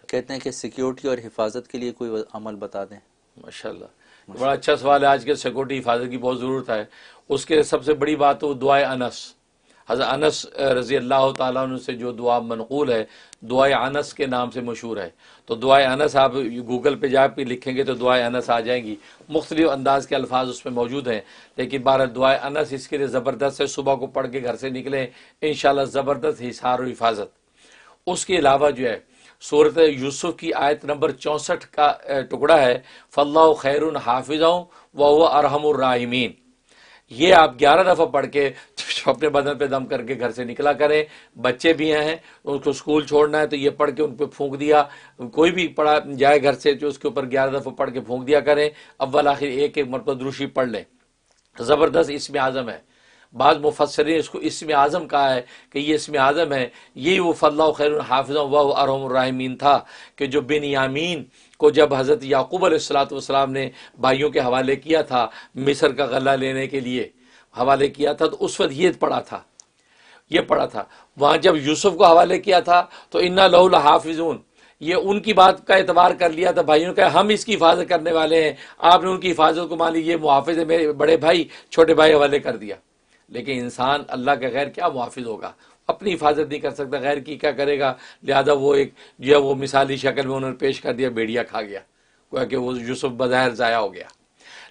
کہتے ہیں کہ سیکیورٹی اور حفاظت کے لیے کوئی عمل بتا دیں. ماشاءاللہ بڑا اچھا سوال ہے. آج کے سیکورٹی حفاظت کی بہت ضرورت ہے. اس کے سب سے بڑی بات تو دعائے انس. حضرت انس رضی اللہ تعالیٰ عنہ سے جو دعا منقول ہے دعائے انس کے نام سے مشہور ہے. تو دعائے انس آپ گوگل پہ جا کے لکھیں گے تو دعائے انس آ جائیں گی. مختلف انداز کے الفاظ اس میں موجود ہیں، لیکن بہرحال دعائے انس اس کے لیے زبردست ہے. صبح کو پڑھ کے گھر سے نکلیں انشاءاللہ زبردست حصار و حفاظت. اس کے علاوہ جو ہے سورۃ یوسف کی آیت نمبر 64 کا ٹکڑا ہے فاللہ خیر حافظا وہو ارحم الراحمین. یہ آپ 11 دفعہ پڑھ کے اپنے بدن پہ دم کر کے گھر سے نکلا کریں. بچے بھی ہیں ان کو اسکول چھوڑنا ہے تو یہ پڑھ کے ان پہ پھونک دیا. کوئی بھی پڑھا جائے گھر سے جو اس کے اوپر 11 دفعہ پڑھ کے پھونک دیا کریں. اول آخر ایک ایک مرتبہ دروشی پڑھ لیں. زبردست اسم اعظم ہے. بعض مفسرین اس کو اسم اعظم کہا ہے کہ یہ اسم اعظم ہے. یہی وہ فاللہ خیر حافظا وہو ارحم الراحمین تھا کہ جو بنیامین کو جب حضرت یعقوب علیہ السلام نے بھائیوں کے حوالے کیا تھا مصر کا غلہ لینے کے لیے حوالے کیا تھا تو اس وقت یہ پڑھا تھا. وہاں جب یوسف کو حوالے کیا تھا تو انا لہ لحافظون یہ ان کی بات کا اعتبار کر لیا تھا. بھائیوں کا ہم اس کی حفاظت کرنے والے ہیں. آپ نے ان کی حفاظت کو مان لی یہ محافظ ہے میرے بڑے بھائی چھوٹے بھائی حوالے کر دیا. لیکن انسان اللہ کے غیر کیا محافظ ہوگا؟ اپنی حفاظت نہیں کر سکتا، غیر کی کیا کرے گا؟ لہذا وہ ایک جو ہے وہ مثالی شکل میں انہوں نے پیش کر دیا، بھیڑیا کھا گیا، گویا کہ وہ یوسف بظاہر ضائع ہو گیا.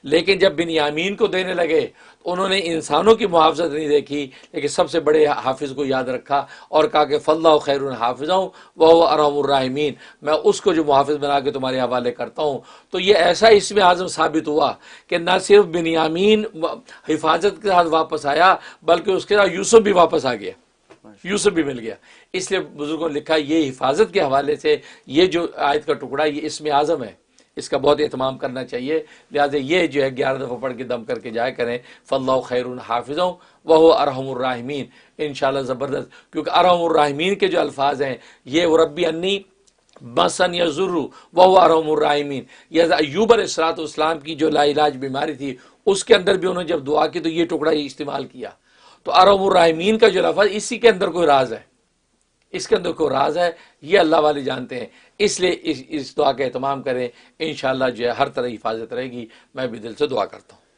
لیکن جب بنیامین کو دینے لگے تو انہوں نے انسانوں کی محافظت نہیں دیکھی لیکن سب سے بڑے حافظ کو یاد رکھا اور کہا کہ فاللہ خیر حافظا وہو ارحم الراحمین، میں اس کو جو محافظ بنا کے تمہارے حوالے کرتا ہوں. تو یہ ایسا اسم اعظم ثابت ہوا کہ نہ صرف بنیامین حفاظت کے ساتھ واپس آیا بلکہ اس کے ساتھ یوسف بھی واپس آ گیا، یوسف بھی مل گیا. اس لیے بزرگوں نے لکھا یہ حفاظت کے حوالے سے یہ جو آیت کا ٹکڑا یہ اسم اعظم ہے، اس کا بہت اہتمام کرنا چاہیے. لہٰذا یہ جو ہے 11 دفعہ پڑھ کے دم کر کے جائے کریں فاللہ خیر حافظا وہو ارحم الراحمین. انشاءاللہ زبردست، کیونکہ ارحم الراحمین کے جو الفاظ ہیں یہ ربی انی مسن یضر وہو ارحم الراحمین. یہ ایوب علیہ السلام کی جو لا علاج بیماری تھی اس کے اندر بھی انہوں نے جب دعا کی تو یہ ٹکڑا ہی استعمال کیا. تو ارحم الراحمین کا جو لفظ اسی کے اندر کوئی راز ہے، اس کے اندر کوئی راز ہے، یہ اللہ والے جانتے ہیں. اس لیے اس دعا کا اہتمام کریں، انشاءاللہ جو ہے ہر طرح حفاظت رہے گی. میں بھی دل سے دعا کرتا ہوں.